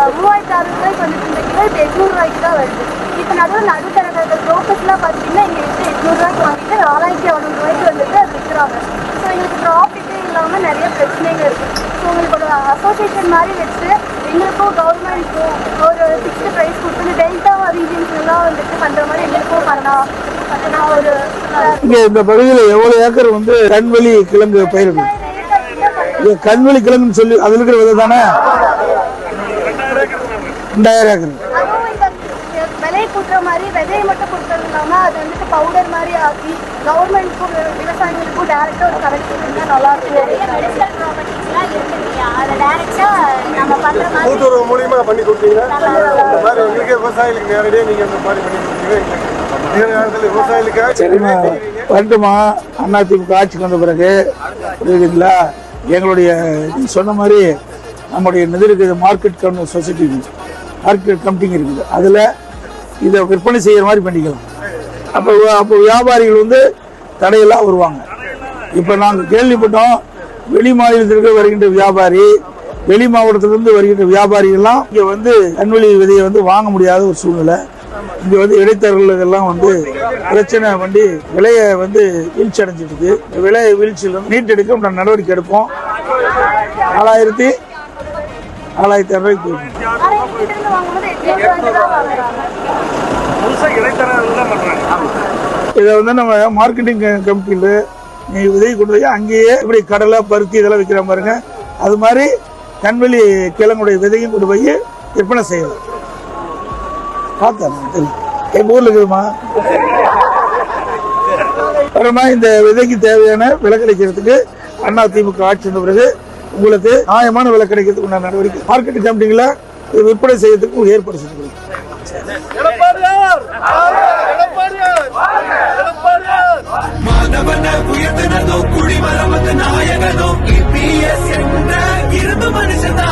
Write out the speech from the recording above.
3600 ரூபாய்க்கு வந்துட்டு இருந்த கிலோ இப்போ 800 ரூபாய்க்கு தான் வருது. இப்போ நடுத்தரகர்கள் ப்ரோக்கர்ஸ்லாம் பார்த்தீங்கன்னா இங்கே 800 ரூபாய்க்கு வாங்கிட்டு 4600 ரூபாய்க்கு வந்துட்டு அது விற்கிறாங்க. ஸோ எங்களுக்கு ப்ராஃபிட்டே இல்லாமல் நிறைய பிரச்சனைகள் இருக்குது. ஸோ உங்களுக்கு ஒரு அசோசியேஷன் மாதிரி வச்சு எங்களுக்கும் கவர்மெண்ட்டுக்கும் ஒரு ஃபிக்ஸ்டு ப்ரைஸ் கொடுத்து டெல்டா ரீஜன்ஸ்லாம் வந்துட்டு பண்ணுற மாதிரி எங்களுக்கும் பண்ணலாம். நான் ஒரு இந்த பகுதியில் எவ்வளவு ஏக்கர் வந்து கண்வெளி கிழங்கு பயிர்கள் கண்வெளி கிழங்குன்னு சொல்லி அதுல இருக்கிற விதை தானே 2000 ஏக்கர். விலை கூட்டுற மாதிரி விதையை மட்டும் கொடுக்கறது இல்லாமல் அது வந்துட்டு பவுடர் மாதிரி ஆக்கி கவர்மெண்ட்டுக்கும் விவசாயிகளுக்கும் டேரெக்டாக ஒரு கரெக்ட் இருந்தால் நல்லா இருக்கும். நிறைய மெடிசனல் ப்ராப்பர்ட்டிஸ்லாம் இருக்கு இல்லையா, அதை டேரெக்டாக நம்ம பண்ணுற மாதிரி கூட்டுறவு மூலியமாக பண்ணி கொடுத்தீங்க. இந்த மாதிரி எங்களுக்கே விவசாயிகளுக்கு நேரடியாக நீங்கள் இந்த மாதிரி பண்ணி கொடுத்தீங்க. விவசாயிகளுக்காக சரிம்மா வரட்டுமா. அதிமுக ஆட்சிக்கு வந்த பிறகு புரியுதுங்களா, எங்களுடைய சொன்ன மாதிரி நம்முடைய நிதி இருக்குது, மார்க்கெட் சொசைட்டி மார்க்கெட் கமிட்டிங் இருக்குது, அதில் இதை விற்பனை செய்கிற மாதிரி பண்ணிக்கலாம். அப்போ வியாபாரிகள் வந்து தடையெல்லாம் வருவாங்க. இப்போ நாங்கள் கேள்விப்பட்டோம், வெளி மாநிலத்திற்கு வருகின்ற வியாபாரி, வெளி மாவட்டத்திலிருந்து வருகின்ற வியாபாரிகள்லாம் இங்கே வந்து கண்வெளி விதையை வந்து வாங்க முடியாத ஒரு சூழ்நிலை. இங்கே வந்து இடைத்தரகர்களெல்லாம் வந்து பிரச்சனை பண்ணி விலையை வந்து வீழ்ச்சி அடைஞ்சிட்டு இருக்கு. விலை வீழ்ச்சியில் வந்து மீட்டெடுக்க நடவடிக்கை எடுப்போம். 4200 ரூபாய்க்கு போயிருக்கோம். இதை வந்து நம்ம மார்க்கெட்டிங் கமிட்டியில் நீ விதை கொண்டு போய் அங்கேயே இப்படி கடலை பருத்தி இதெல்லாம் விற்கிற பாருங்க, அது மாதிரி கண்வெளி கிழங்குடைய விதையும் கொண்டு போய் விற்பனை செய்யலாம். பார்த்தேன் எங்கள் ஊரில் இருக்குதுமா. அப்புறமா இந்த விதைக்கு தேவையான விலை கிடைக்கிறதுக்கு அதிமுக ஆட்சி வந்த பிறகு உங்களுக்கு நியாயமான விலை கிடைக்கிறதுக்கு உண்டான நடவடிக்கை மார்க்கெட்டிங் கமிட்டிங்கள விற்பனை செய்யறதுக்கு ஏற்பாடு செஞ்சுக்கிறோம். மாணவன உயர்ந்தனதோ குடிமரமது நாயகனோ இபிஎஸ் என்ற இருந்த மனுஷனா